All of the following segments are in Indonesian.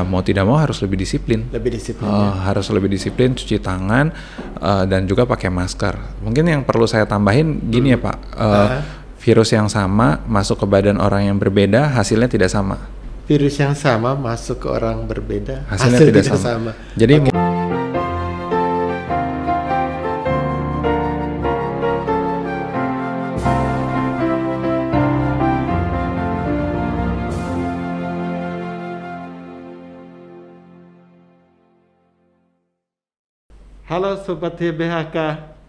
mau tidak mau harus lebih disiplin. Harus lebih disiplin, cuci tangan dan juga pakai masker. Mungkin yang perlu saya tambahin gini ya Pak, virus yang sama masuk ke badan orang yang berbeda hasilnya tidak sama. Virus yang sama masuk ke orang berbeda hasilnya tidak sama. Jadi Halo Sobat YBHK,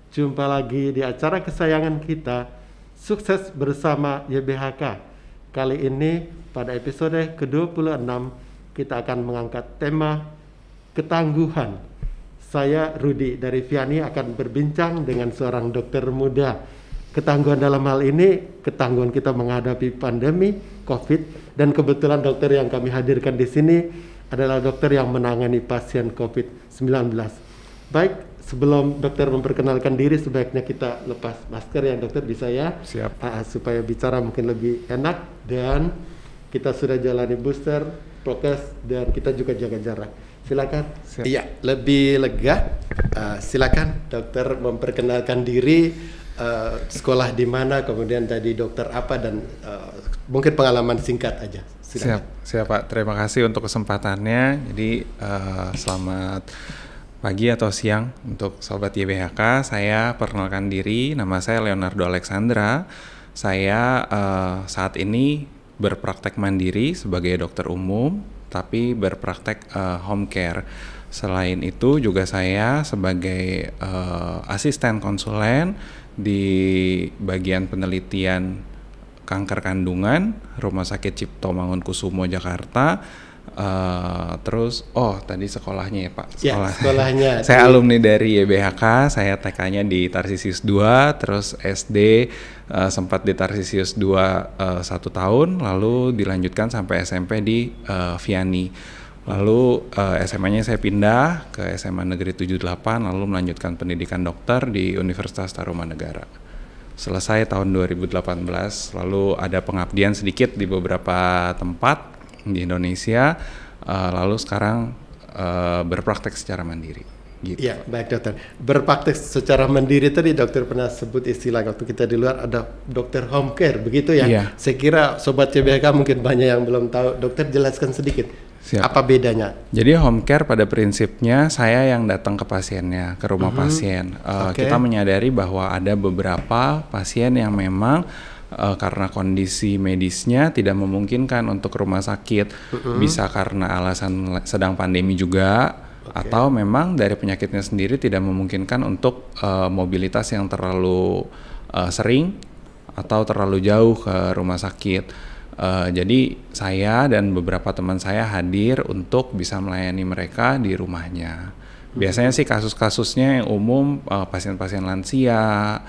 jumpa lagi di acara kesayangan kita, Sukses Bersama YBHK. Kali ini pada episode ke-26 kita akan mengangkat tema ketangguhan. Saya Rudi dari Viani akan berbincang dengan seorang dokter muda. Ketangguhan dalam hal ini, ketangguhan kita menghadapi pandemi COVID, dan kebetulan dokter yang kami hadirkan di sini adalah dokter yang menangani pasien COVID-19. Baik, sebelum dokter memperkenalkan diri, sebaiknya kita lepas masker ya dokter, bisa ya? Siap. Supaya bicara mungkin lebih enak, dan kita sudah jalani booster, prokes, dan kita juga jaga jarak. Silakan. Iya, lebih lega. Silakan dokter memperkenalkan diri, sekolah di mana, kemudian jadi dokter apa, dan mungkin pengalaman singkat aja. Silakan. Siap Pak, terima kasih untuk kesempatannya. Jadi selamat pagi atau siang untuk Sobat YBHK. Saya perkenalkan diri, nama saya Leonardo Alexandra. Saya saat ini berpraktek mandiri sebagai dokter umum, tapi berpraktek home care. Selain itu juga saya sebagai asisten konsulen di bagian penelitian kanker kandungan Rumah Sakit Cipto Mangunkusumo Jakarta. Terus tadi sekolahnya ya Pak. Sekolahnya. Saya alumni dari YBHK, saya TK-nya di Tarsisius 2, terus SD sempat di Tarsisius 2 1 tahun, lalu dilanjutkan sampai SMP di Viani. Lalu SMA-nya saya pindah ke SMA Negeri 78, lalu melanjutkan pendidikan dokter di Universitas Tarumanegara. Selesai tahun 2018, lalu ada pengabdian sedikit di beberapa tempat di Indonesia, lalu sekarang berpraktek secara mandiri. Gitu. Ya, baik dokter. Berpraktek secara mandiri tadi dokter pernah sebut istilah waktu kita di luar, ada dokter home care, begitu ya? Iya. Saya kira Sobat YBHK mungkin banyak yang belum tahu. Dokter jelaskan sedikit. Siap. Apa bedanya? Jadi home care pada prinsipnya saya yang datang ke pasiennya, ke rumah pasien. Kita menyadari bahwa ada beberapa pasien yang memang karena kondisi medisnya tidak memungkinkan untuk rumah sakit, bisa karena alasan sedang pandemi juga, atau memang dari penyakitnya sendiri tidak memungkinkan untuk mobilitas yang terlalu sering atau terlalu jauh ke rumah sakit. Jadi saya dan beberapa teman saya hadir untuk bisa melayani mereka di rumahnya. Biasanya sih kasus-kasusnya yang umum pasien-pasien lansia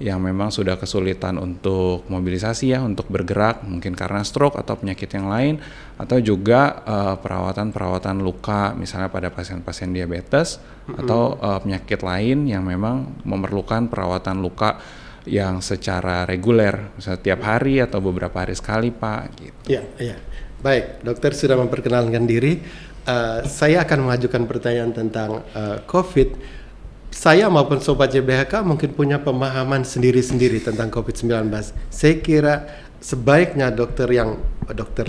yang memang sudah kesulitan untuk mobilisasi ya, untuk bergerak, mungkin karena stroke atau penyakit yang lain, atau juga perawatan luka, misalnya pada pasien-pasien diabetes atau penyakit lain yang memang memerlukan perawatan luka yang secara reguler, misalnya tiap hari atau beberapa hari sekali Pak. Gitu. Iya. Baik, dokter sudah memperkenalkan diri. Saya akan mengajukan pertanyaan tentang COVID. Saya maupun Sobat YBHK mungkin punya pemahaman sendiri-sendiri tentang COVID-19. Saya kira sebaiknya Dokter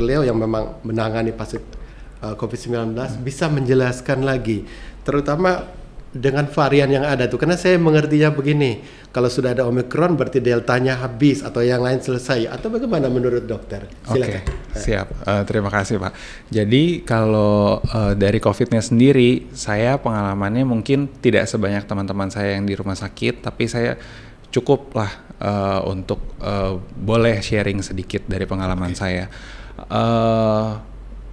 Leo yang memang menangani pasien COVID-19 bisa menjelaskan lagi, terutama dengan varian yang ada tuh. Karena saya mengertinya begini, kalau sudah ada Omicron berarti deltanya habis atau yang lain selesai, atau bagaimana menurut dokter? Silakan. Oke, siap. Terima kasih Pak. Jadi kalau dari COVID-nya sendiri, saya pengalamannya mungkin tidak sebanyak teman-teman saya yang di rumah sakit, tapi saya cukup lah untuk boleh sharing sedikit dari pengalaman saya.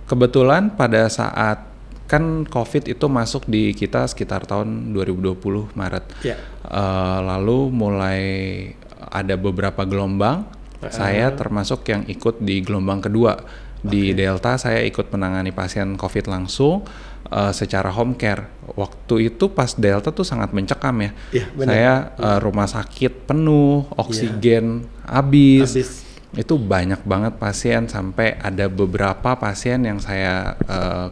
Kebetulan pada saat kan COVID itu masuk di kita sekitar tahun 2020 Maret. Lalu mulai ada beberapa gelombang. Saya termasuk yang ikut di gelombang kedua. Di Delta saya ikut menangani pasien COVID langsung secara home care. Waktu itu pas Delta tuh sangat mencekam ya. Saya rumah sakit penuh, oksigen habis. itu banyak banget pasien, sampai ada beberapa pasien yang saya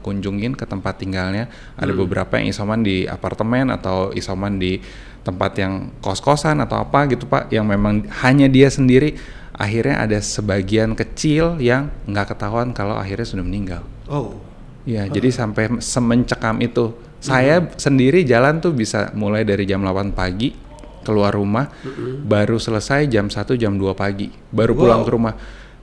kunjungin ke tempat tinggalnya. Ada beberapa yang isoman di apartemen atau isoman di tempat yang kos-kosan atau apa gitu Pak, yang memang hanya dia sendiri. Akhirnya ada sebagian kecil yang nggak ketahuan kalau akhirnya sudah meninggal. Oh. Ya, jadi sampai semencekam itu. Saya sendiri jalan tuh bisa mulai dari jam 8 pagi keluar rumah, baru selesai jam 1, jam 2 pagi, baru pulang ke rumah.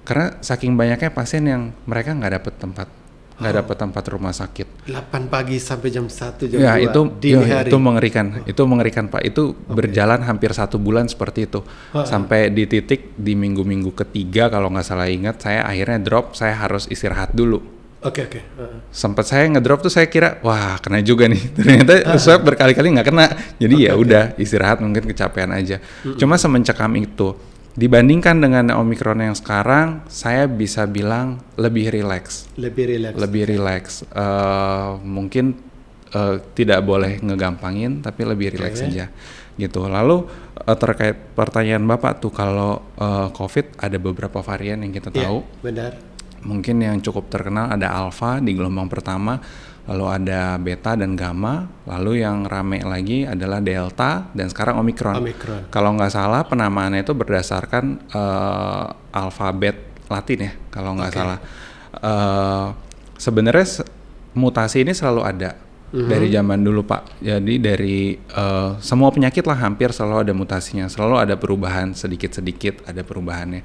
Karena saking banyaknya pasien yang mereka nggak dapet tempat rumah sakit. 8 pagi sampai jam 1, jam 2 ya, dini hari. Itu mengerikan. Itu mengerikan Pak. Itu berjalan hampir 1 bulan seperti itu. Sampai di titik di minggu-minggu ketiga kalau nggak salah ingat, saya akhirnya drop, saya harus istirahat dulu. Oke. Sempat saya ngedrop tuh, saya kira wah kena juga nih, ternyata swab berkali-kali nggak kena. Jadi ya udah istirahat, mungkin kecapean aja. Cuma semencekam itu. Dibandingkan dengan Omikron yang sekarang, saya bisa bilang lebih rileks. Lebih rileks. Mungkin tidak boleh ngegampangin, tapi lebih rileks saja gitu. Lalu terkait pertanyaan Bapak tuh, kalau COVID ada beberapa varian yang kita tahu. Benar. Mungkin yang cukup terkenal ada Alpha di gelombang pertama, lalu ada Beta dan Gamma, lalu yang rame lagi adalah Delta, dan sekarang Omikron. Kalau nggak salah penamaannya itu berdasarkan alfabet Latin ya, kalau nggak salah. Sebenarnya mutasi ini selalu ada dari zaman dulu Pak. Jadi dari semua penyakit lah hampir selalu ada mutasinya, selalu ada perubahan sedikit-sedikit, ada perubahannya.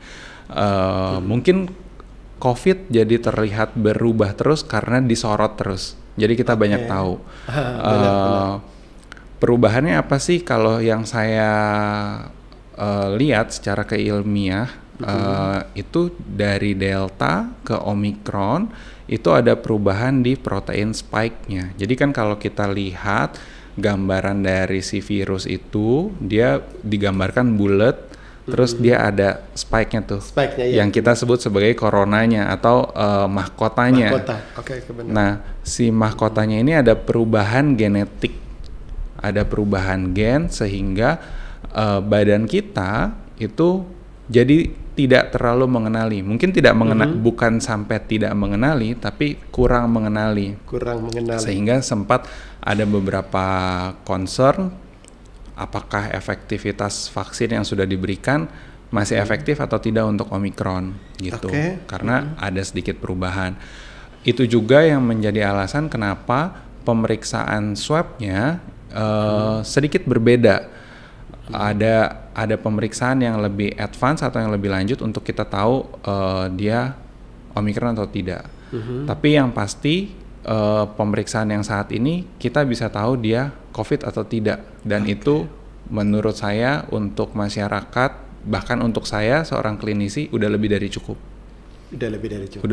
Mungkin COVID jadi terlihat berubah terus karena disorot terus. Jadi kita banyak tahu. Benar. Perubahannya apa sih? Kalau yang saya lihat secara keilmiah, itu dari Delta ke Omikron itu ada perubahan di protein spike-nya. Jadi kan kalau kita lihat gambaran dari si virus itu, dia digambarkan bulat. Terus dia ada spike-nya tuh, yang kita sebut sebagai coronanya atau mahkotanya. Nah, si mahkotanya ini ada perubahan genetik, ada perubahan gen sehingga badan kita itu jadi tidak terlalu mengenali. Mungkin tidak bukan sampai tidak mengenali, tapi kurang mengenali. Sehingga sempat ada beberapa concern. Apakah efektivitas vaksin yang sudah diberikan masih efektif atau tidak untuk Omikron gitu. Karena ada sedikit perubahan. Itu juga yang menjadi alasan kenapa pemeriksaan swabnya sedikit berbeda. Ada pemeriksaan yang lebih advance atau yang lebih lanjut untuk kita tahu dia Omikron atau tidak. Tapi yang pasti pemeriksaan yang saat ini kita bisa tahu dia COVID atau tidak, dan itu menurut saya untuk masyarakat, bahkan untuk saya seorang klinisi udah lebih dari cukup. Udah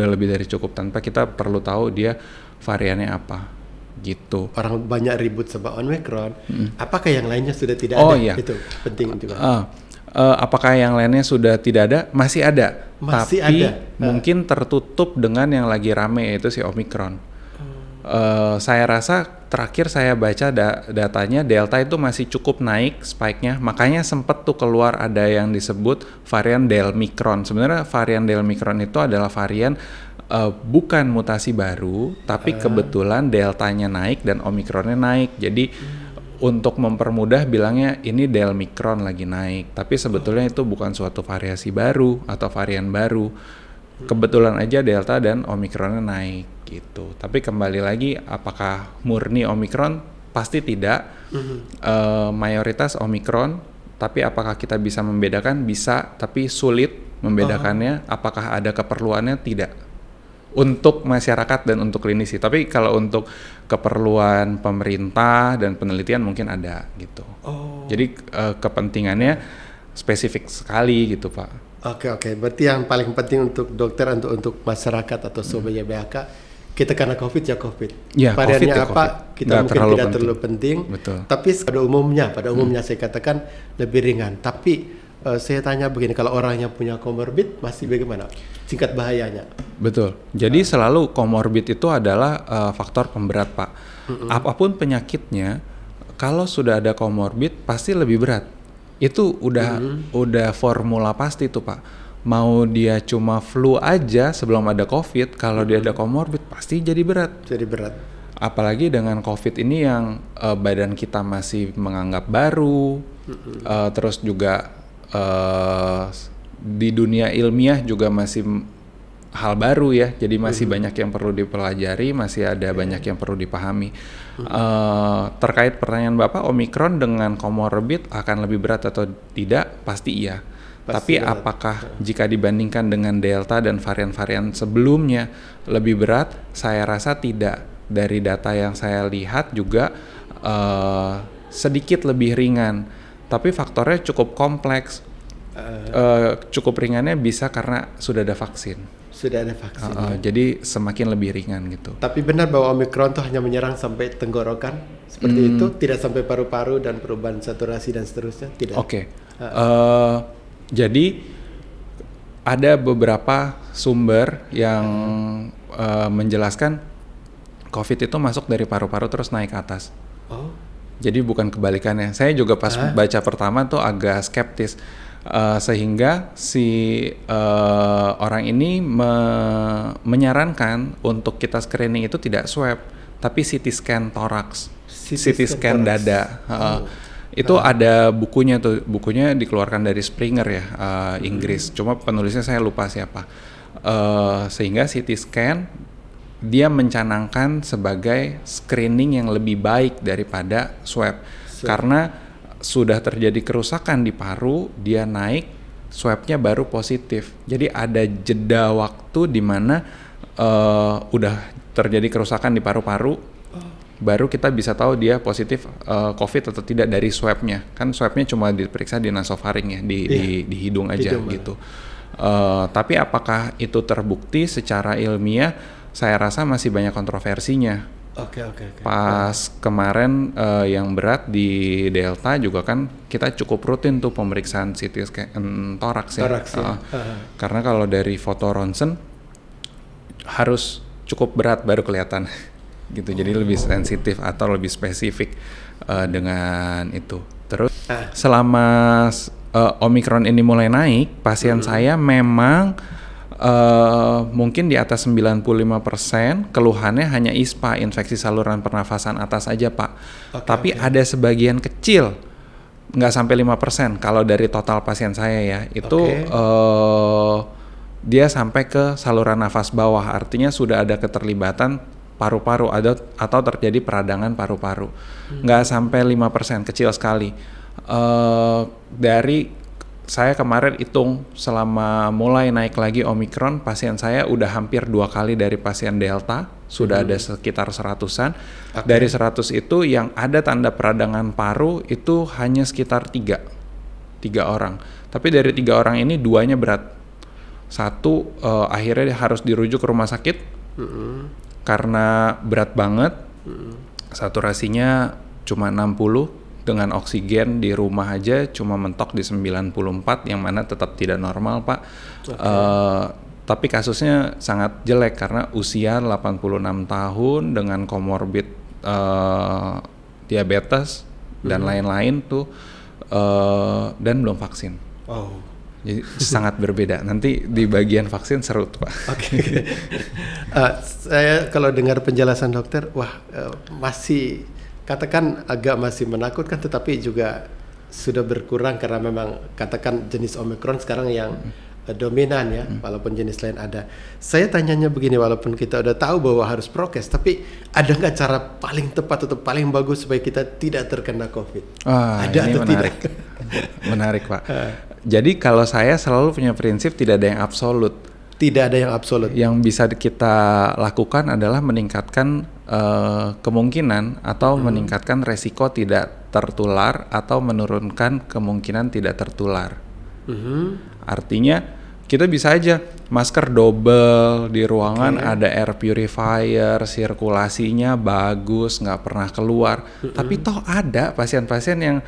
lebih dari cukup tanpa kita perlu tahu dia variannya apa gitu. Orang banyak ribut sama Omicron, apakah yang lainnya sudah tidak ada? Iya. Itu penting juga. Apakah yang lainnya sudah tidak ada? Masih ada. Masih tapi ada. Mungkin tertutup dengan yang lagi rame, yaitu si Omikron. Saya rasa terakhir saya baca datanya Delta itu masih cukup naik spike-nya, makanya sempat tuh keluar ada yang disebut varian Delmicron. Sebenarnya varian Delmicron itu adalah varian bukan mutasi baru, tapi kebetulan Deltanya naik dan Omikronnya naik. Jadi untuk mempermudah bilangnya ini Delmicron lagi naik, tapi sebetulnya itu bukan suatu variasi baru atau varian baru. Kebetulan aja Delta dan Omikronnya naik gitu. Tapi kembali lagi, apakah murni Omikron? Pasti tidak. Mayoritas Omikron. Tapi apakah kita bisa membedakan? Bisa, tapi sulit membedakannya. Apakah ada keperluannya? Tidak. Untuk masyarakat dan untuk klinisi. Tapi kalau untuk keperluan pemerintah dan penelitian mungkin ada gitu. Jadi kepentingannya spesifik sekali gitu Pak. Oke. Berarti yang paling penting untuk dokter, untuk masyarakat atau sobat YBHK, kita karena COVID ya COVID. Ya, variannya COVID apa kita mungkin tidak terlalu penting. Betul. Tapi pada umumnya saya katakan lebih ringan. Tapi saya tanya begini, kalau orang yang punya comorbid masih bagaimana? Tingkat bahayanya? Betul. Jadi selalu comorbid itu adalah faktor pemberat Pak. Apapun penyakitnya, kalau sudah ada comorbid pasti lebih berat. Itu udah formula pasti tuh Pak. mau dia cuma flu aja sebelum ada COVID, kalau dia ada comorbid pasti jadi berat. Jadi berat. Apalagi dengan COVID ini yang badan kita masih menganggap baru, terus juga di dunia ilmiah juga masih hal baru ya, jadi masih banyak yang perlu dipelajari, masih ada banyak yang perlu dipahami. Terkait pertanyaan Bapak, Omikron dengan comorbid akan lebih berat atau tidak? Pasti iya. Tapi berat. Apakah jika dibandingkan dengan Delta dan varian-varian sebelumnya lebih berat? Saya rasa tidak. Dari data yang saya lihat juga sedikit lebih ringan. Tapi faktornya cukup kompleks. Cukup ringannya bisa karena sudah ada vaksin. Sudah ada vaksin. Jadi semakin lebih ringan gitu. Tapi benar bahwa Omikron itu hanya menyerang sampai tenggorokan? Seperti itu? Tidak sampai paru-paru dan perubahan saturasi dan seterusnya? Tidak? Oke. Jadi ada beberapa sumber yang menjelaskan COVID itu masuk dari paru-paru terus naik ke atas. Jadi bukan kebalikannya. Saya juga pas baca pertama tuh agak skeptis, sehingga si orang ini menyarankan untuk kita screening itu tidak swab, tapi CT scan toraks, CT scan dada. Itu ada bukunya tuh, bukunya dikeluarkan dari Springer ya, Inggris. Cuma penulisnya saya lupa siapa. Sehingga CT scan dia mencanangkan sebagai screening yang lebih baik daripada swab. Karena sudah terjadi kerusakan di paru, dia naik, swabnya baru positif. Jadi ada jeda waktu di mana udah terjadi kerusakan di paru-paru, baru kita bisa tahu dia positif COVID atau tidak dari swabnya. Kan swabnya cuma diperiksa di nasofaring ya, di hidung aja gitu. Tapi apakah itu terbukti secara ilmiah? Saya rasa masih banyak kontroversinya. Oke. Pas kemarin yang berat di Delta juga kan kita cukup rutin tuh pemeriksaan CT scan toraks ya. Karena kalau dari foto ronsen harus cukup berat baru kelihatan. Gitu, jadi lebih sensitif atau lebih spesifik dengan itu. Terus selama Omikron ini mulai naik, pasien saya memang mungkin di atas 95% keluhannya hanya ISPA, infeksi saluran pernafasan atas aja Pak. Tapi ada sebagian kecil, nggak sampai 5%. Kalau dari total pasien saya ya, itu dia sampai ke saluran nafas bawah, artinya sudah ada keterlibatan paru-paru atau terjadi peradangan paru-paru. Nggak sampai 5%, kecil sekali. Dari saya kemarin hitung selama mulai naik lagi Omikron, pasien saya udah hampir 2 kali dari pasien Delta, sudah ada sekitar 100-an. Dari 100 itu yang ada tanda peradangan paru itu hanya sekitar 3 orang. Tapi dari 3 orang ini 2-nya berat. 1 akhirnya harus dirujuk ke rumah sakit karena berat banget, saturasinya cuma 60, dengan oksigen di rumah aja cuma mentok di 94, yang mana tetap tidak normal Pak. Tapi kasusnya sangat jelek karena usia 86 tahun dengan komorbid diabetes dan lain-lain tuh, dan belum vaksin. Jadi sangat berbeda. Nanti di bagian vaksin seru tuh Pak. Saya kalau dengar penjelasan dokter, masih katakan agak masih menakutkan, tetapi juga sudah berkurang karena memang katakan jenis Omikron sekarang yang dominan ya, walaupun jenis lain ada. Saya tanyanya begini, walaupun kita udah tahu bahwa harus prokes, tapi ada nggak cara paling tepat atau paling bagus supaya kita tidak terkena COVID? Ada ini atau menarik. tidak? Menarik Pak. Jadi kalau saya selalu punya prinsip tidak ada yang absolut. Tidak ada yang absolut. Yang bisa kita lakukan adalah meningkatkan kemungkinan atau meningkatkan resiko tidak tertular atau menurunkan kemungkinan tidak tertular. Artinya kita bisa aja masker double di ruangan, ada air purifier, sirkulasinya bagus, nggak pernah keluar. Tapi toh ada pasien-pasien yang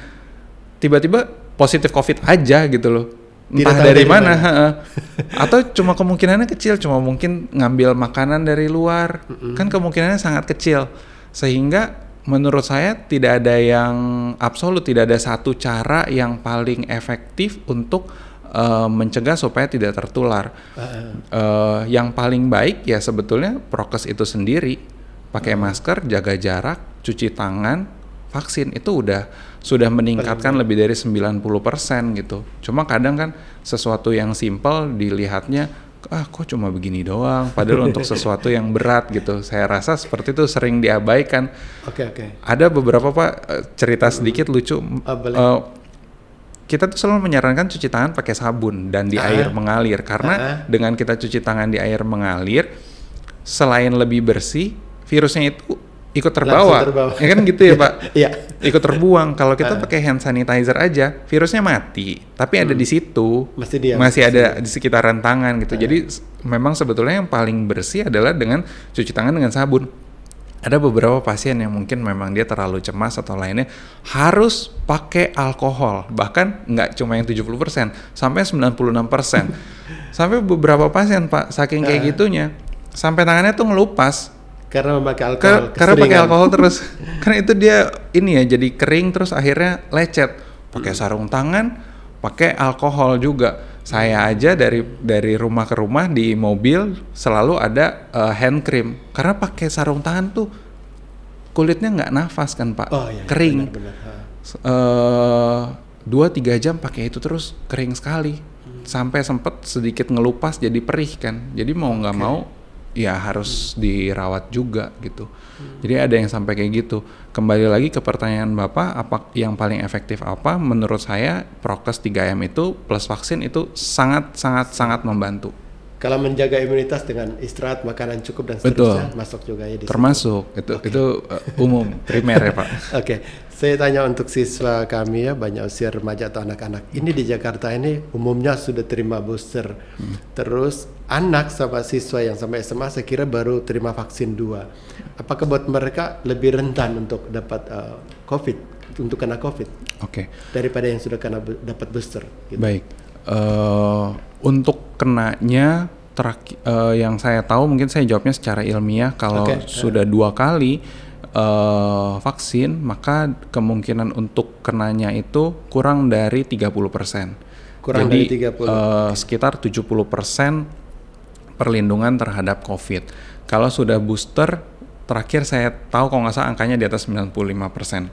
tiba-tiba positif COVID aja gitu loh. Entah dari mana. Atau cuma kemungkinannya kecil, cuma mungkin ngambil makanan dari luar. Kan kemungkinannya sangat kecil. Sehingga menurut saya tidak ada yang absolut, tidak ada satu cara yang paling efektif untuk mencegah supaya tidak tertular. Yang paling baik ya sebetulnya prokes itu sendiri, pakai masker, jaga jarak, cuci tangan, vaksin itu sudah meningkatkan lebih dari 90% gitu. Cuma kadang kan sesuatu yang simpel dilihatnya kok cuma begini doang, padahal untuk sesuatu yang berat gitu. Saya rasa seperti itu sering diabaikan. Oke. Ada beberapa Pak cerita sedikit lucu. Kita tuh selalu menyarankan cuci tangan pakai sabun dan di air mengalir, karena dengan kita cuci tangan di air mengalir, selain lebih bersih, virusnya itu ikut terbawa. Ya kan gitu ya Pak? Iya. Ikut terbuang. Kalau kita pakai hand sanitizer aja, virusnya mati, tapi ada di situ, masih ada di sekitaran tangan gitu. Jadi memang sebetulnya yang paling bersih adalah dengan cuci tangan dengan sabun. Ada beberapa pasien yang mungkin memang dia terlalu cemas atau lainnya, harus pakai alkohol, bahkan nggak cuma yang 70%, sampai 96%. Sampai beberapa pasien Pak, saking kayak gitunya, sampai tangannya tuh ngelupas. Karena memakai alkohol. Karena pakai alkohol terus. Karena itu dia jadi kering terus akhirnya lecet. Pakai sarung tangan, pakai alkohol juga. Saya aja dari rumah ke rumah di mobil selalu ada hand cream, karena pakai sarung tangan tuh kulitnya nggak nafas kan Pak, kering. 2-3 jam pakai itu terus kering sekali, sampai sempet sedikit ngelupas jadi perih kan. Jadi mau nggak mau ya harus dirawat juga gitu. Jadi ada yang sampai kayak gitu. Kembali lagi ke pertanyaan Bapak, apa yang paling efektif apa? Menurut saya prokes 3M itu plus vaksin itu sangat membantu. Kalau menjaga imunitas dengan istirahat, makanan cukup dan seterusnya, masuk juga ya di situ. Termasuk itu umum primer ya Pak. Oke. Saya tanya untuk siswa kami ya, banyak usia remaja atau anak-anak. Ini di Jakarta ini umumnya sudah terima booster. Terus anak sama siswa yang sampai SMA saya kira baru terima vaksin 2. Apakah buat mereka lebih rentan untuk dapat COVID, untuk kena COVID? Oke. Daripada yang sudah dapat booster. Gitu. Baik. Untuk kenanya yang saya tahu, mungkin saya jawabnya secara ilmiah, kalau sudah 2 kali vaksin, maka kemungkinan untuk kenanya itu kurang dari 30%. Jadi sekitar 70% perlindungan terhadap COVID. Kalau sudah booster, terakhir saya tahu kalau nggak salah angkanya di atas 95%.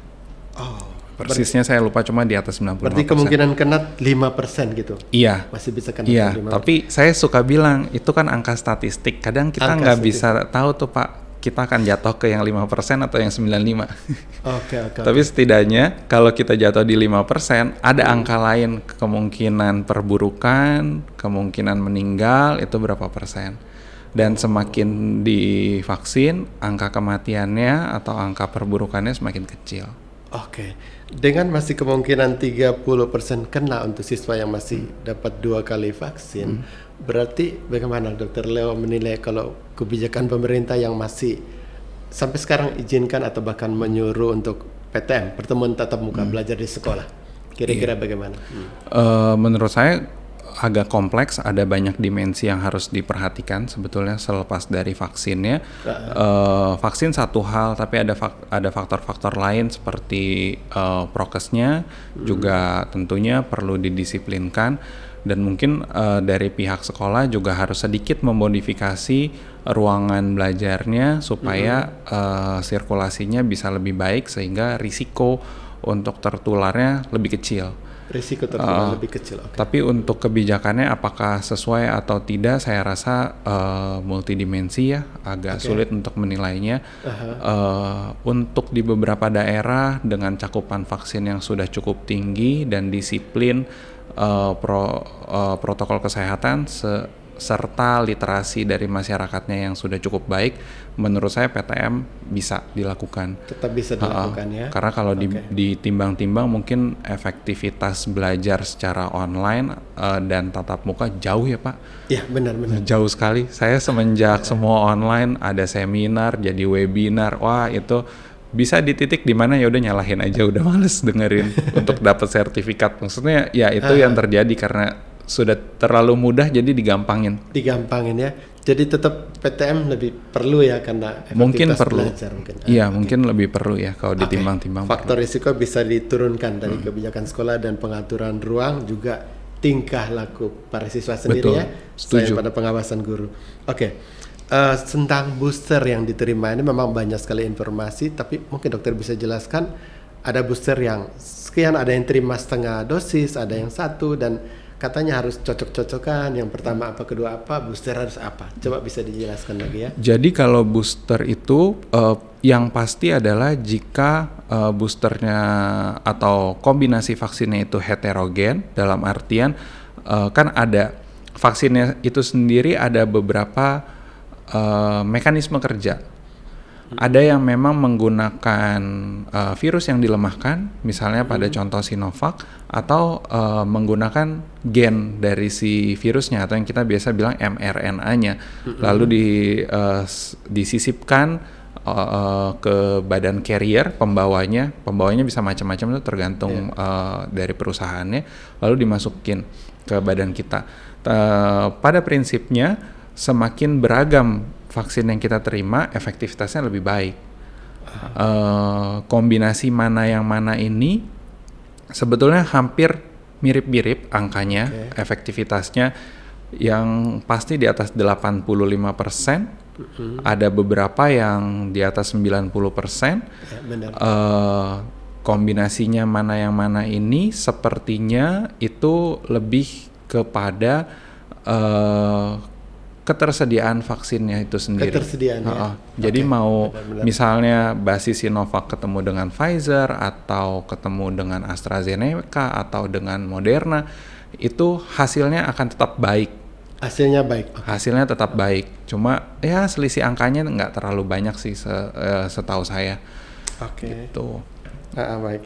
Persisnya saya lupa, cuma di atas 95%. Berarti kemungkinan kena 5% gitu? Iya. Masih bisa kena 5%. Tapi saya suka bilang, itu kan angka statistik. Kadang kita nggak bisa tahu tuh Pak, kita akan jatuh ke yang 5% atau yang 95%. Tapi setidaknya kalau kita jatuh di 5%, ada angka lain, kemungkinan perburukan, kemungkinan meninggal, itu berapa persen. Dan semakin divaksin, angka kematiannya atau angka perburukannya semakin kecil. Dengan masih kemungkinan 30% kena untuk siswa yang masih dapat 2 kali vaksin, berarti bagaimana Dr. Leo menilai kalau kebijakan pemerintah yang masih sampai sekarang izinkan atau bahkan menyuruh untuk PTM, pertemuan tatap muka, belajar di sekolah, kira-kira bagaimana? Menurut saya agak kompleks, ada banyak dimensi yang harus diperhatikan sebetulnya selepas dari vaksinnya. Vaksin satu hal, tapi ada faktor-faktor lain seperti prokesnya juga tentunya perlu didisiplinkan, dan mungkin dari pihak sekolah juga harus sedikit memodifikasi ruangan belajarnya supaya sirkulasinya bisa lebih baik sehingga risiko untuk tertularnya lebih kecil. Risiko tertular lebih kecil. Tapi untuk kebijakannya apakah sesuai atau tidak, saya rasa multidimensi ya, agak sulit untuk menilainya. Untuk di beberapa daerah dengan cakupan vaksin yang sudah cukup tinggi dan disiplin protokol kesehatan serta literasi dari masyarakatnya yang sudah cukup baik, menurut saya PTM bisa dilakukan. Tetap bisa dilakukan ya. Karena kalau ditimbang-timbang mungkin efektivitas belajar secara online dan tatap muka jauh ya Pak. Iya benar-benar. Jauh sekali. Saya semenjak semua online, ada seminar, jadi webinar, wah itu bisa di titik dimana ya udah nyalahin aja, udah males dengerin untuk dapat sertifikat. Maksudnya ya itu yang terjadi karena sudah terlalu mudah, jadi digampangin ya. Jadi tetap PTM lebih perlu ya, karena mungkin efektivitas perlu belajar mungkin. Iya mungkin lebih perlu ya kalau ditimbang-timbang. Faktor risiko bisa diturunkan dari kebijakan sekolah dan pengaturan ruang juga tingkah laku para siswa sendiri. Betul, ya, setuju. selain pada pengawasan guru. Oke. Tentang booster yang diterima ini memang banyak sekali informasi, tapi mungkin dokter bisa jelaskan, ada booster yang sekian, ada yang terima setengah dosis, ada yang satu, dan katanya harus cocok-cocokan, yang pertama apa, kedua apa, booster harus apa. Coba bisa dijelaskan lagi ya. Jadi kalau booster itu yang pasti adalah jika boosternya atau kombinasi vaksinnya itu heterogen, dalam artian kan ada vaksinnya itu sendiri ada beberapa mekanisme kerja. Ada yang memang menggunakan virus yang dilemahkan, misalnya pada contoh Sinovac, atau menggunakan gen dari si virusnya atau yang kita biasa bilang mRNA-nya, lalu disisipkan ke badan carrier pembawanya bisa macam-macam, itu tergantung dari perusahaannya, lalu dimasukin ke badan kita. Pada prinsipnya semakin beragam vaksin yang kita terima, efektivitasnya lebih baik. Kombinasi mana yang mana ini sebetulnya hampir mirip-mirip angkanya, efektivitasnya yang pasti di atas 85%, ada beberapa yang di atas 90%. Ya, benar. Kombinasinya mana yang mana ini sepertinya itu lebih kepada ketersediaan vaksinnya itu sendiri. Jadi mau benar. Misalnya basis Sinovac ketemu dengan Pfizer atau ketemu dengan AstraZeneca atau dengan Moderna, itu hasilnya akan tetap baik. Hasilnya baik. Hasilnya tetap baik. Cuma ya selisih angkanya nggak terlalu banyak sih setahu saya. Gitu. Baik.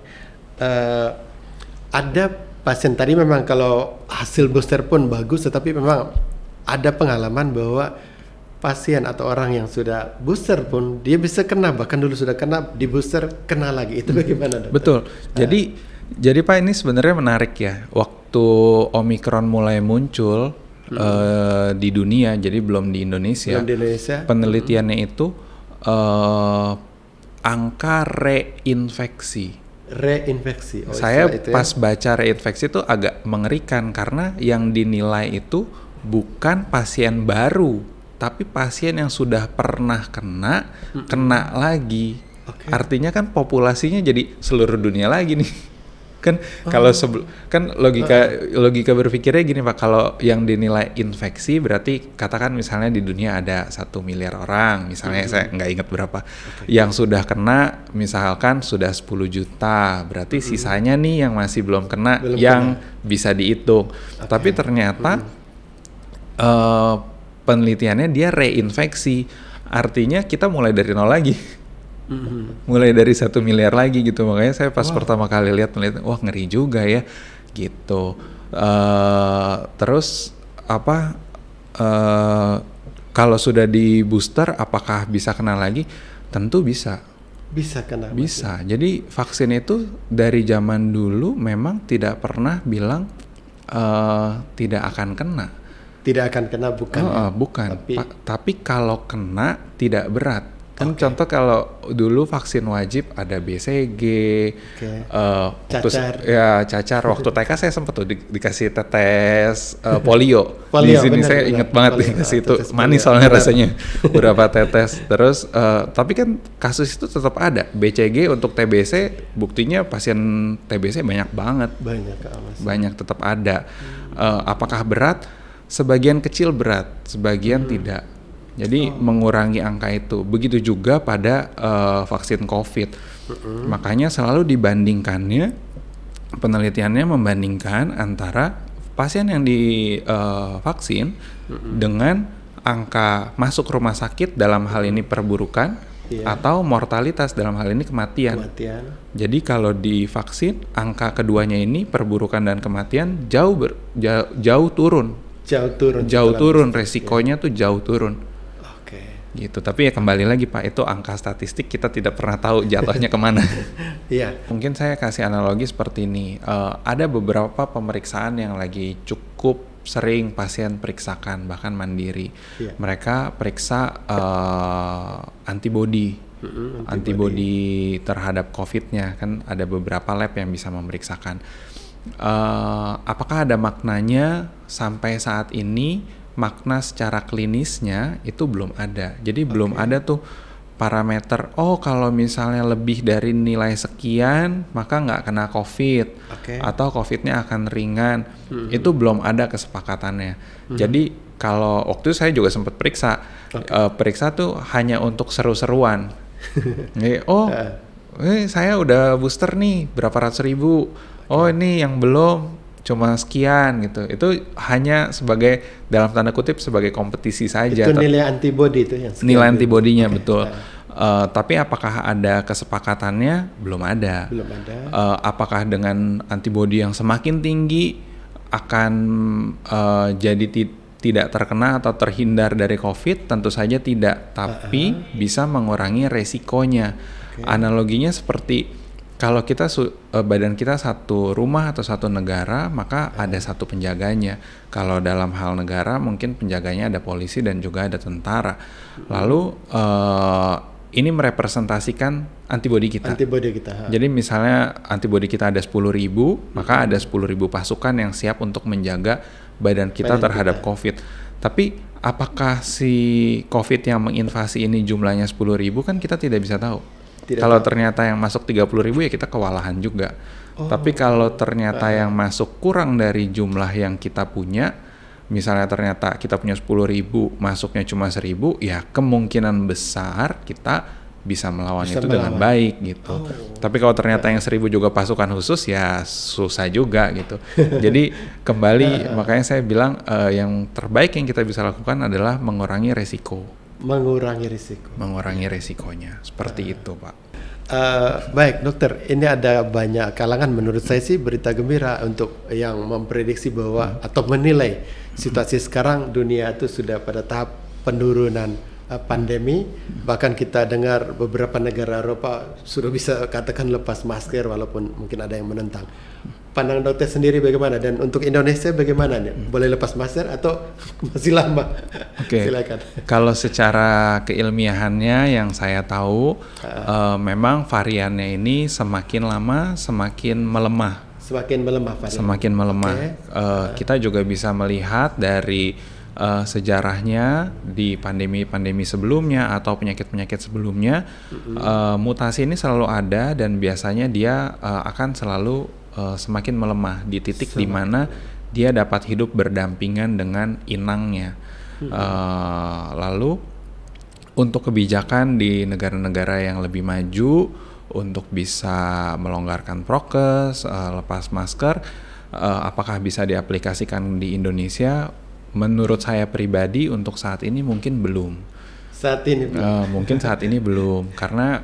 Ada pasien tadi memang kalau hasil booster pun bagus, tetapi memang ada pengalaman bahwa pasien atau orang yang sudah booster pun dia bisa kena, bahkan dulu sudah kena, di booster kena lagi. Itu bagaimana, dokter? Betul. Jadi Pak, ini sebenarnya menarik ya. Waktu Omikron mulai muncul di dunia, jadi belum di Indonesia. Penelitiannya itu angka reinfeksi. Saya pas baca reinfeksi itu agak mengerikan karena yang dinilai itu bukan pasien baru, tapi pasien yang sudah pernah kena lagi. Artinya kan populasinya jadi seluruh dunia lagi nih. Kan kalau kan logika berpikirnya gini Pak, kalau yang dinilai infeksi berarti katakan misalnya di dunia ada 1 miliar orang, misalnya saya nggak ingat berapa. Yang sudah kena misalkan sudah 10 juta, berarti sisanya nih yang masih belum kena bisa dihitung. Tapi ternyata penelitiannya dia reinfeksi, artinya kita mulai dari nol lagi, mulai dari 1 miliar lagi gitu. Makanya saya pas pertama kali lihat penelitian, wah ngeri juga ya gitu. Terus kalau sudah di booster apakah bisa kena lagi? Tentu bisa. Bisa kena. Bisa. Jadi vaksin itu dari zaman dulu memang tidak pernah bilang tidak akan kena. Tidak akan kena, bukan? Bukan. Tapi kalau kena tidak berat. Kan contoh kalau dulu vaksin wajib ada BCG, cacar. Waktu TK saya sempat tuh dikasih tetes polio. Di sini saya ingat banget dikasih itu, manis soalnya rasanya. Beberapa tetes. Terus tapi kan kasus itu tetap ada. BCG untuk TBC, buktinya pasien TBC banyak banget. Banyak tetap ada. Apakah berat? Sebagian kecil berat, sebagian tidak. Jadi mengurangi angka itu. Begitu juga pada vaksin COVID. Makanya selalu dibandingkannya, penelitiannya membandingkan antara pasien yang divaksin dengan angka masuk rumah sakit, dalam hal ini perburukan, atau mortalitas, dalam hal ini kematian. Jadi kalau divaksin, angka keduanya ini, perburukan dan kematian, jauh turun. Jauh turun, resikonya tuh jauh turun. Gitu. Tapi ya kembali lagi Pak, itu angka statistik, kita tidak pernah tahu jatuhnya kemana. Mungkin saya kasih analogi seperti ini. Ada beberapa pemeriksaan yang lagi cukup sering pasien periksakan, bahkan mandiri. Mereka periksa antibody terhadap COVID-nya. Kan ada beberapa lab yang bisa memeriksakan. apakah ada maknanya sampai saat ini? Makna secara klinisnya itu belum ada. Jadi belum ada tuh parameter, kalau misalnya lebih dari nilai sekian maka nggak kena COVID, atau COVID-nya akan ringan. Itu belum ada kesepakatannya. Jadi kalau waktu itu saya juga sempat periksa, periksa tuh hanya untuk seru-seruan. Saya udah booster nih berapa ratus ribu, ini yang belum cuma sekian gitu. Itu hanya sebagai, dalam tanda kutip, sebagai kompetisi saja. Itu nilai antibody itu yang nilai antibodinya betul. Tapi apakah ada kesepakatannya? Belum ada. Apakah dengan antibodi yang semakin tinggi akan jadi tidak terkena atau terhindar dari COVID? Tentu saja tidak, tapi bisa mengurangi resikonya. Analoginya seperti kalau kita badan kita satu rumah atau satu negara, maka ada satu penjaganya. Kalau dalam hal negara mungkin penjaganya ada polisi dan juga ada tentara. Lalu ini merepresentasikan antibodi kita. Jadi misalnya antibodi kita ada 10.000, maka ada 10.000 pasukan yang siap untuk menjaga badan kita terhadap COVID. Tapi apakah si COVID yang menginvasi ini jumlahnya 10.000, kan kita tidak bisa tahu. Kalau ternyata yang masuk 30.000 ya kita kewalahan juga. Tapi kalau ternyata yang masuk kurang dari jumlah yang kita punya, misalnya ternyata kita punya 10.000, masuknya cuma 1.000, ya kemungkinan besar kita bisa melawan itu dengan baik gitu. Tapi kalau ternyata yang 1.000 juga pasukan khusus, ya susah juga gitu. Jadi kembali, makanya saya bilang yang terbaik yang kita bisa lakukan adalah mengurangi resiko. Mengurangi resikonya, seperti itu Pak. Baik dokter, ini ada banyak kalangan, menurut saya sih berita gembira untuk yang memprediksi bahwa atau menilai situasi sekarang dunia itu sudah pada tahap penurunan pandemi. Bahkan kita dengar beberapa negara Eropa sudah bisa katakan lepas masker, walaupun mungkin ada yang menentang. Pandang dokter sendiri bagaimana, dan untuk Indonesia bagaimana nih? Boleh lepas masker atau masih lama? Silakan. Kalau secara keilmiahannya yang saya tahu, memang variannya ini semakin lama semakin melemah. Semakin melemah. Kita juga bisa melihat dari sejarahnya di pandemi-pandemi sebelumnya atau penyakit-penyakit sebelumnya, mutasi ini selalu ada dan biasanya dia akan selalu semakin melemah di titik di mana dia dapat hidup berdampingan dengan inangnya. Lalu untuk kebijakan di negara-negara yang lebih maju untuk bisa melonggarkan prokes, lepas masker, apakah bisa diaplikasikan di Indonesia? Menurut saya pribadi untuk saat ini mungkin belum. Mungkin saat ini belum, karena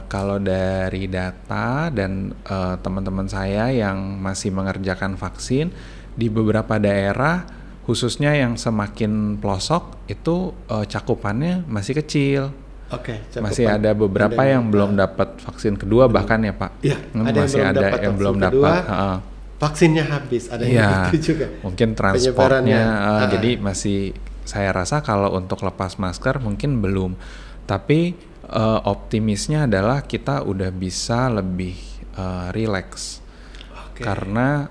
kalau dari data dan teman-teman saya yang masih mengerjakan vaksin di beberapa daerah, khususnya yang semakin pelosok itu cakupannya masih kecil. Masih ada beberapa yang belum dapat vaksin kedua bahkan ya Pak. Masih ada yang belum dapat. Vaksinnya habis, ada yang gitu juga. Mungkin transportnya, jadi masih. Saya rasa kalau untuk lepas masker mungkin belum, tapi optimisnya adalah kita udah bisa lebih rileks. Karena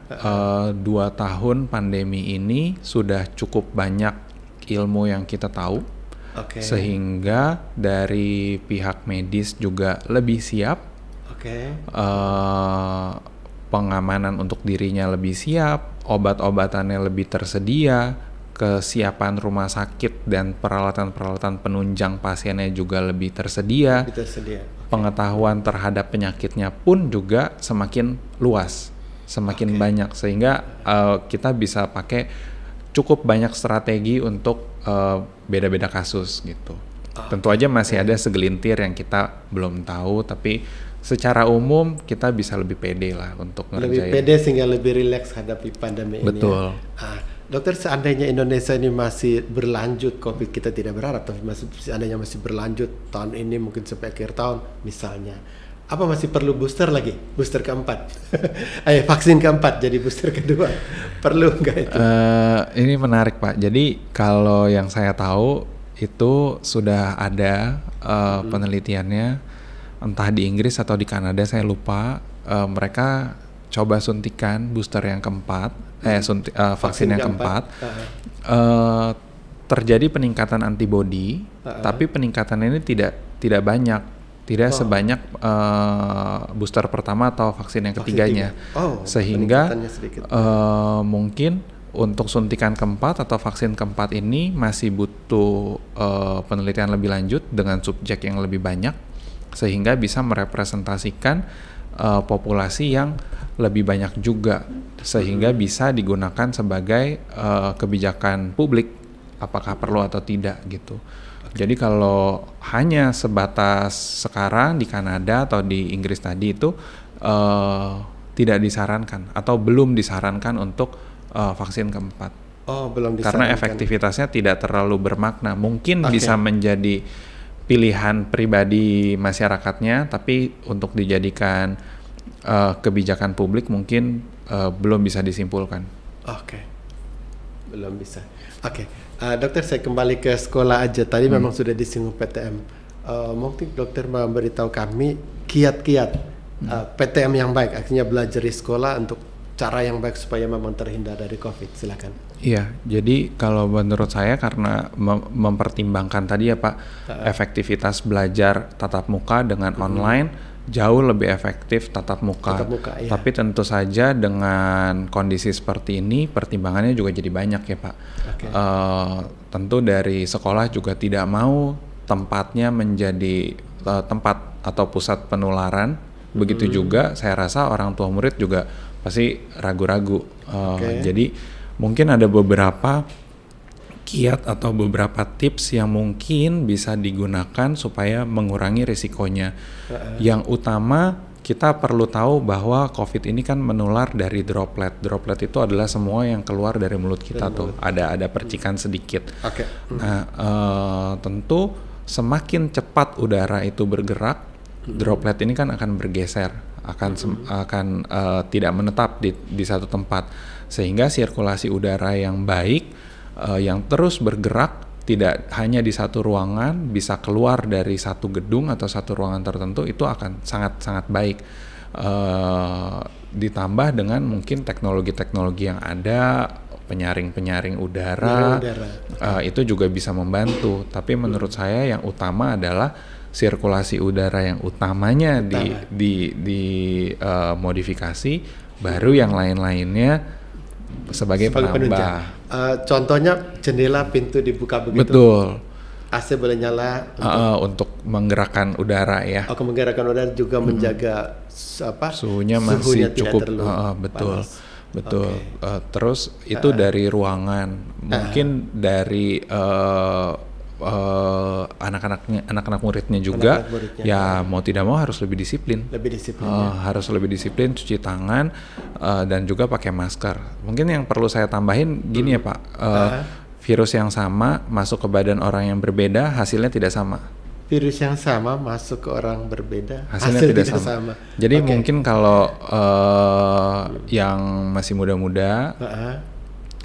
2 tahun pandemi ini sudah cukup banyak ilmu yang kita tahu, sehingga dari pihak medis juga lebih siap, pengamanan untuk dirinya lebih siap, obat-obatannya lebih tersedia, kesiapan rumah sakit dan peralatan-peralatan penunjang pasiennya juga lebih tersedia. Pengetahuan terhadap penyakitnya pun juga semakin luas, semakin banyak, sehingga kita bisa pakai cukup banyak strategi untuk beda-beda kasus gitu. Tentu aja masih ada segelintir yang kita belum tahu, tapi secara umum kita bisa lebih pede lah untuk ngerjain. Lebih pede sehingga lebih rileks hadapi pandemi ini. Betul. Dokter, seandainya Indonesia ini masih berlanjut, COVID kita tidak berharap, tapi seandainya masih berlanjut tahun ini mungkin sampai akhir tahun misalnya, apa masih perlu booster lagi? Booster keempat? Vaksin keempat jadi booster kedua, perlu nggak itu? Ini menarik Pak, jadi kalau yang saya tahu itu sudah ada penelitiannya, entah di Inggris atau di Kanada saya lupa, mereka coba suntikan booster yang keempat, vaksin yang keempat, terjadi peningkatan antibodi, tapi peningkatan ini tidak banyak, tidak sebanyak booster pertama atau vaksin yang ketiganya, sehingga mungkin untuk suntikan keempat atau vaksin keempat ini masih butuh penelitian lebih lanjut dengan subjek yang lebih banyak, sehingga bisa merepresentasikan populasi yang lebih banyak juga, sehingga bisa digunakan sebagai kebijakan publik apakah perlu atau tidak gitu. Jadi kalau hanya sebatas sekarang di Kanada atau di Inggris tadi itu tidak disarankan atau belum disarankan untuk vaksin keempat. Belum disarankan. Karena efektivitasnya tidak terlalu bermakna. Mungkin bisa menjadi pilihan pribadi masyarakatnya, tapi untuk dijadikan kebijakan publik mungkin belum bisa disimpulkan. Belum bisa. Dokter, saya kembali ke sekolah aja. Tadi memang sudah disinggung PTM. Mungkin dokter memberitahu kami kiat-kiat PTM yang baik, akhirnya belajar di sekolah untuk cara yang baik supaya memang terhindar dari COVID. Silakan. Iya, jadi kalau menurut saya karena mempertimbangkan tadi ya Pak, efektivitas belajar tatap muka dengan online jauh lebih efektif tatap muka. Iya. Tapi tentu saja dengan kondisi seperti ini pertimbangannya juga jadi banyak ya Pak. Tentu dari sekolah juga tidak mau tempatnya menjadi tempat atau pusat penularan. Begitu juga saya rasa orang tua murid juga pasti ragu-ragu. Jadi mungkin ada beberapa kiat atau beberapa tips yang mungkin bisa digunakan supaya mengurangi risikonya. Yang utama kita perlu tahu bahwa COVID ini kan menular dari droplet. Droplet itu adalah semua yang keluar dari mulut kita tuh. Ada percikan sedikit. Nah, tentu semakin cepat udara itu bergerak, droplet ini kan akan bergeser, akan tidak menetap di satu tempat, sehingga sirkulasi udara yang baik yang terus bergerak tidak hanya di satu ruangan, bisa keluar dari satu gedung atau satu ruangan tertentu, itu akan sangat-sangat baik. Ditambah dengan mungkin teknologi-teknologi yang ada, penyaring udara. Itu juga bisa membantu. Tapi menurut saya yang utama adalah sirkulasi udara yang utamanya modifikasi, baru yang lain-lainnya sebagai penambah. Contohnya jendela, pintu dibuka begitu. Betul. AC boleh nyala untuk menggerakkan udara ya. Menggerakkan udara juga menjaga suhunya masih cukup. Betul. Terus itu dari ruangan, mungkin dari anak-anak muridnya juga, mau tidak mau harus lebih disiplin. Harus lebih disiplin, cuci tangan dan juga pakai masker. Mungkin yang perlu saya tambahin gini ya Pak, virus yang sama masuk ke badan orang yang berbeda hasilnya tidak sama. Virus yang sama masuk ke orang berbeda hasilnya tidak sama. Jadi mungkin kalau yang masih muda-muda,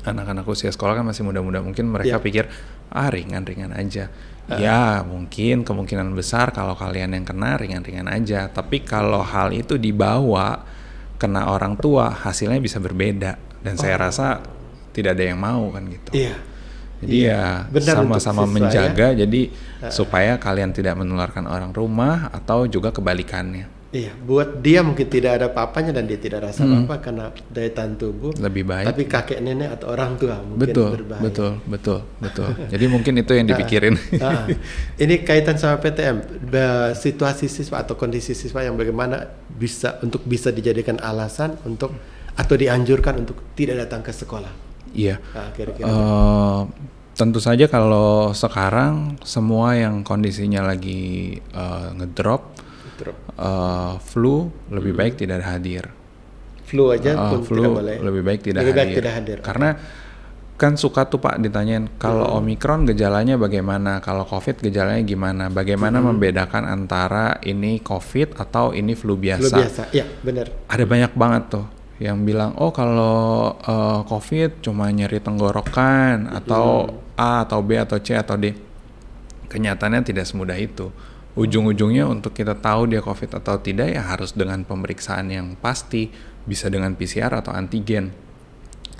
anak-anak usia sekolah kan masih muda-muda, mungkin mereka pikir ringan-ringan aja. Ya mungkin kemungkinan besar kalau kalian yang kena ringan-ringan aja. Tapi kalau hal itu dibawa kena orang tua, hasilnya bisa berbeda. Dan saya rasa tidak ada yang mau kan gitu. Jadi sama-sama menjaga, jadi supaya kalian tidak menularkan orang rumah atau juga kebalikannya. Buat dia mungkin tidak ada apa-apanya dan dia tidak rasa apa-apa karena daya tahan tubuh lebih baik. Tapi kakek nenek atau orang tua mungkin berbahaya. Betul. Jadi mungkin itu yang dipikirin. Ini kaitan sama PTM, situasi siswa atau kondisi siswa yang bagaimana bisa dijadikan alasan untuk atau dianjurkan untuk tidak datang ke sekolah. Iya. Tentu saja kalau sekarang semua yang kondisinya lagi ngedrop, flu lebih baik tidak hadir. Flu aja pun tidak boleh. Lebih baik tidak hadir. Karena kan suka tuh Pak ditanyain kalau Omikron gejalanya bagaimana, kalau COVID gejalanya gimana, bagaimana membedakan antara ini COVID atau ini flu biasa. Flu biasa, iya benar. Ada banyak banget tuh yang bilang kalau COVID cuma nyeri tenggorokan atau A atau B atau C atau D. Kenyataannya tidak semudah itu. Ujung-ujungnya untuk kita tahu dia COVID atau tidak ya harus dengan pemeriksaan yang pasti, bisa dengan PCR atau antigen.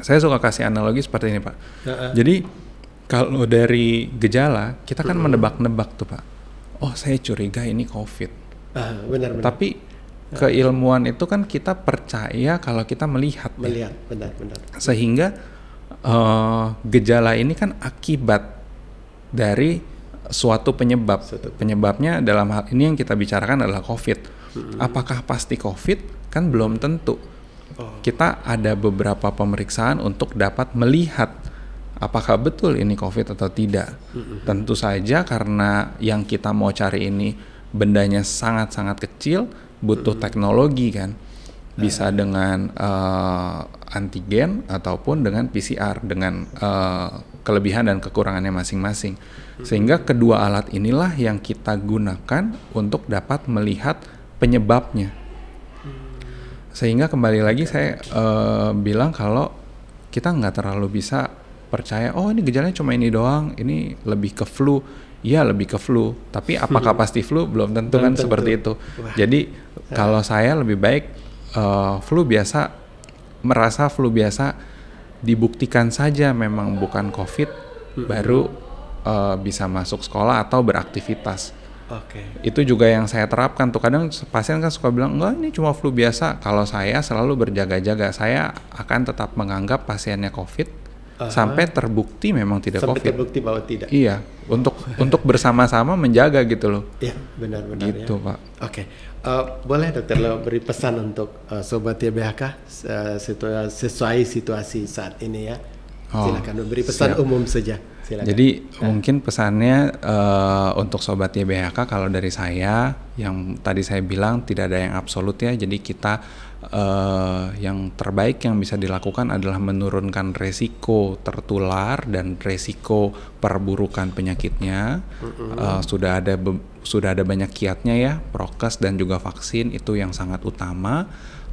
Saya suka kasih analogi seperti ini, Pak. Jadi kalau dari gejala kita kan menebak-nebak tuh, Pak. Oh, saya curiga ini COVID. Benar. Tapi keilmuan itu kan kita percaya kalau kita melihat. Benar. Sehingga gejala ini kan akibat dari suatu penyebab. Penyebabnya dalam hal ini yang kita bicarakan adalah COVID. Apakah pasti COVID? Kan belum tentu. Kita ada beberapa pemeriksaan untuk dapat melihat apakah betul ini COVID atau tidak. Tentu saja karena yang kita mau cari ini bendanya sangat-sangat kecil, butuh teknologi kan. Bisa dengan antigen ataupun dengan PCR dengan kelebihan dan kekurangannya masing-masing. Sehingga kedua alat inilah yang kita gunakan untuk dapat melihat penyebabnya. Sehingga kembali lagi saya bilang kalau kita nggak terlalu bisa percaya, oh ini gejalanya cuma ini doang, ini lebih ke flu. Iya lebih ke flu, tapi apakah pasti flu? Belum tentu kan seperti itu. Jadi kalau saya lebih baik merasa flu biasa dibuktikan saja memang bukan COVID, baru bisa masuk sekolah atau beraktivitas. Itu juga yang saya terapkan tuh. Kadang pasien kan suka bilang, enggak ini cuma flu biasa. Kalau saya selalu berjaga-jaga, saya akan tetap menganggap pasiennya COVID sampai terbukti memang tidak COVID. Sampai terbukti bahwa tidak. Iya, untuk bersama-sama menjaga gitu loh. Iya, benar-benar gitu, ya. Pak. Boleh Dokter Leo beri pesan untuk Sobat YBHK sesuai situasi saat ini ya. Silakan beri pesan umum saja. Silakan. Jadi mungkin pesannya untuk Sobat YBHK kalau dari saya, yang tadi saya bilang tidak ada yang absolut ya. Jadi kita yang terbaik yang bisa dilakukan adalah menurunkan resiko tertular dan resiko perburukan penyakitnya. Sudah ada banyak kiatnya ya, prokes dan juga vaksin itu yang sangat utama.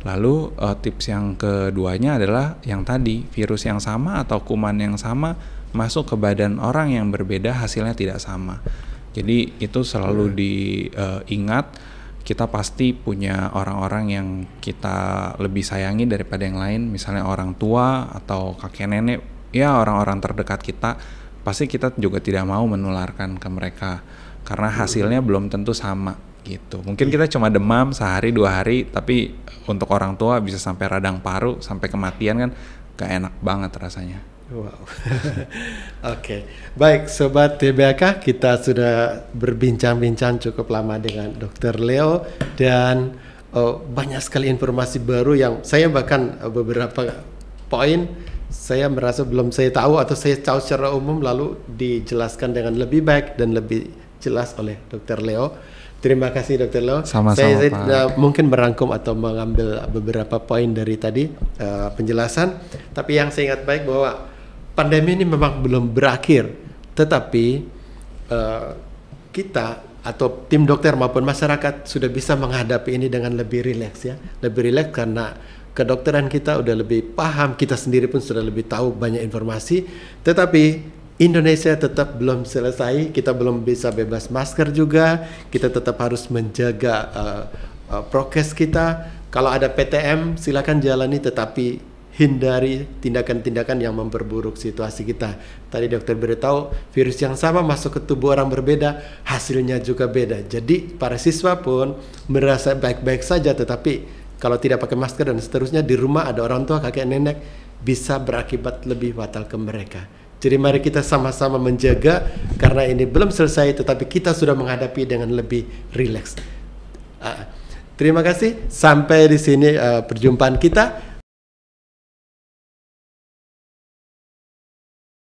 Lalu tips yang keduanya adalah yang tadi, virus yang sama atau kuman yang sama masuk ke badan orang yang berbeda hasilnya tidak sama. Jadi itu selalu diingat. Kita pasti punya orang-orang yang kita lebih sayangi daripada yang lain, misalnya orang tua atau kakek nenek, ya orang-orang terdekat kita, pasti kita juga tidak mau menularkan ke mereka karena hasilnya belum tentu sama gitu. Mungkin kita cuma demam sehari 2 hari, tapi untuk orang tua bisa sampai radang paru, sampai kematian kan gak enak banget rasanya. Wow. Baik Sobat YBHK, kita sudah berbincang-bincang cukup lama dengan Dr. Leo dan banyak sekali informasi baru yang saya bahkan beberapa poin saya merasa belum saya tahu atau saya tahu secara umum lalu dijelaskan dengan lebih baik dan lebih jelas oleh Dr. Leo. Terima kasih Dr. Leo. Sama-sama, saya mungkin merangkum atau mengambil beberapa poin dari tadi penjelasan. Tapi yang saya ingat baik bahwa pandemi ini memang belum berakhir, tetapi kita atau tim dokter maupun masyarakat sudah bisa menghadapi ini dengan lebih rileks ya, lebih rileks karena kedokteran kita udah lebih paham, kita sendiri pun sudah lebih tahu banyak informasi. Tetapi Indonesia tetap belum selesai, kita belum bisa bebas masker juga, kita tetap harus menjaga prokes kita. Kalau ada PTM silakan jalani, tetapi hindari tindakan-tindakan yang memperburuk situasi kita. Tadi dokter beritahu virus yang sama masuk ke tubuh orang berbeda, hasilnya juga beda. Jadi para siswa pun merasa baik-baik saja, tetapi kalau tidak pakai masker dan seterusnya di rumah ada orang tua, kakek nenek, bisa berakibat lebih fatal ke mereka. Jadi mari kita sama-sama menjaga karena ini belum selesai, tetapi kita sudah menghadapi dengan lebih rileks. Terima kasih. Sampai di sini perjumpaan kita.